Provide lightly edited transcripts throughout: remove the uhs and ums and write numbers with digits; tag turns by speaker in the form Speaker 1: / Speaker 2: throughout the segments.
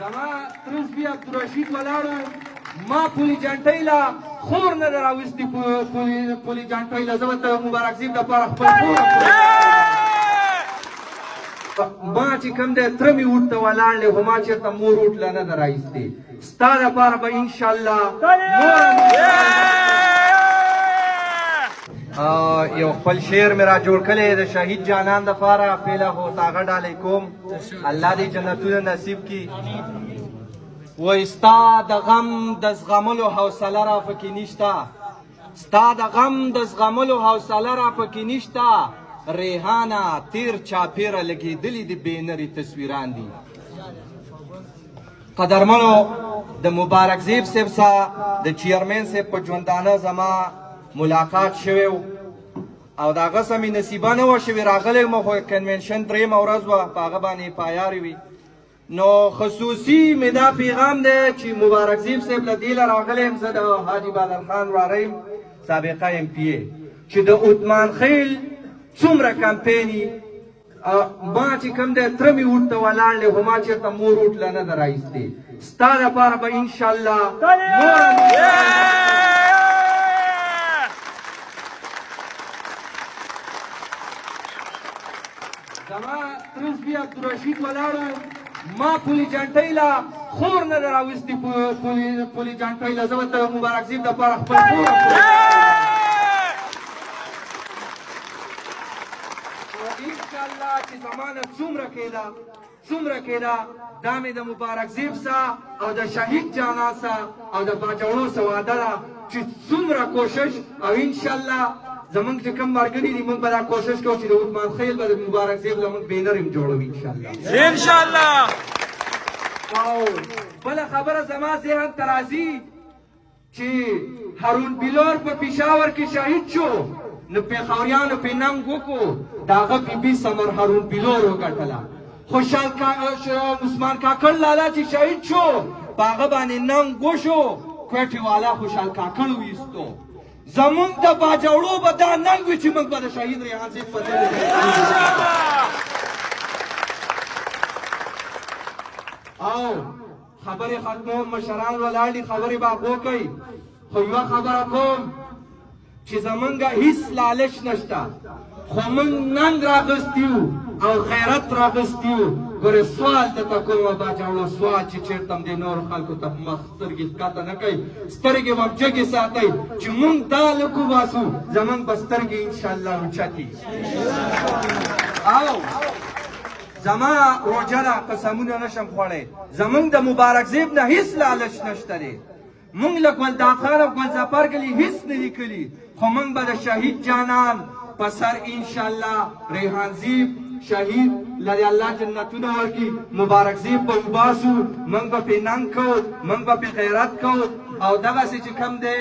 Speaker 1: زما ترس بیا عبدالرشید ولاړو ما پولي جانټۍ له خور نه ده راوستې پولي جانټۍ له زه به ته مبارک زیب دپاره خپل خور ما چې کوم دی تره مې وټ ته ولاړ دی خو ما چېرته مور وټ له نه ده راایستې ستا دپاره به انشاءالله یو خپل شعر مې را جوړ کړی د شهید جانان دپاره پهله خو تاغه ډالۍ کوم الله دې جنتونه نصیب کړي وای ستا د غم د زغملو حوصله را پکې نشته ستا د غم د زغملو حوصله را پکې نشته ریحانه تیر چاپیره لګېدلي د بېنري تصویران دي قدرمنو د مبارک زیب صاحب سره د چیرمن صاحب په ژوندانه زما ملاقات شوی او د هغه سره مې نصیبه نه وه شوې راغلی مو خو کنونشن درېیمه ورځ وه په هغه باندې پایارې وي نو خصوصي مې دا پیغام دی چې مبارک زیب صاحب له دې له راغلی یم زه د حاجي بادر خان وراره یم سابقه ام پی ای چې د عثمان خیل څومره کمپیني ما چې کوم دی تره مې وټ ته ولاړ دی خو ما چېرته مور وټ له نه ده راایستې ستا دپاره به انشاءالله زما ترس بیا عبدالرشید ولاړو ما پولي جانټۍ له خور نه ده راوستې پولي جانټۍ له زه به ته مبارک زیب دپاره خپل خور انشاءالله چې زمانه څومره کېده دا مې د مبارک زیب سره او د شهید جانان سره او د باجوړو سره وعده ده چې څومره کوشش او انشاءالله زمونږ چې کوم ملګري دي موږ به دا کوشش کوو چې د عثمان خیل به د مبارک زیب له موږ بینر هم جوړوو انشاءالله او بله خبره زما ذهن ته راځي چې هارون بلور په پېښور کې شهید شو نو پېښوریانو پې ننګ وکړو د هغه بیبي ثمر هارون بلور وګټله خوشحال عثمان کاکړ لالا چې شهید شو په هغه باندې ننګ وشو کوټې والا خوشحال کاکړ وایستو زمونږ د باجوړو به دا ننګ وي چې موږ به د شهید ریحان صاحب په ځای او خبرې ختموم مشران ولاړ دي خبرې به وکړئ خو یوه خبره کوم چې زمونږ هیڅ لالچ نشته خو موږ ننګ راغستي او غیرت راغستي یو ګورې سوال درته کوم باجوړو سوال چې چېرته هم دې نورو خلکو ته مخ سترګې ښکته نه کوي سترګې به هم جګې ساتئ چې موږ دا لږ وباسو زموږ به سترګې انشاءالله اوچتې او زما روژه ده قسمونه نشم خوړی زموږ د مبارک زیب نه هیڅ لالچ نشته دی موږ له ګلداد خان او ګلظفر ګلي هیڅ نه دي کړي خو موږ به د شهید جانان په سر انشاءالله ریحان زیب شهید لري الله جنتونه ورکړي مبارک زیب به وباسو موږ به پې ننګ کوو موږ به پې غیرت کوو او دغسې چې کوم دی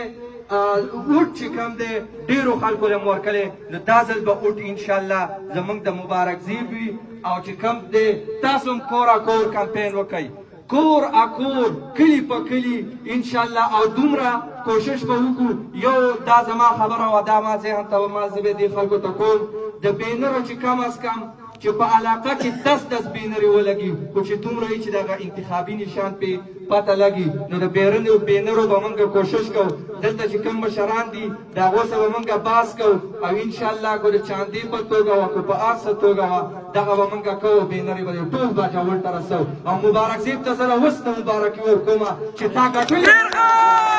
Speaker 1: اوټ چې کوم دی ډېرو خلکو له مو ورکړی نو دا ځل به اوټ انشاءالله زموږ د مبارک زیب وي او چې کوم دی تاسو هم کور کور کمپین وکئ کور اکور کلی په کلی انشاءالله او دومره کوشش به وکړو یو دا زما خبره وه دا ما ذهن ته ما زه به دې خلکو ته کوم د بینرو چې کم از کم چې په علاقه کې 10 بینرې ولګي خو چې دومره وي چې دغه انتخابي نشان پې پته لګي نو د بینرو به موږ کوشش کوو دلته چې کوم مشران دي د هغو سره به موږ بحث کوو او انشاءالله که د چاندې په توګه وه که په هر څه توګه وه دغه به موږ کوو بینرې به ټول باجوړ ته رسوو او مبارک زیب ته زه اوس د مبارکي ورکومه چې تا ګټلې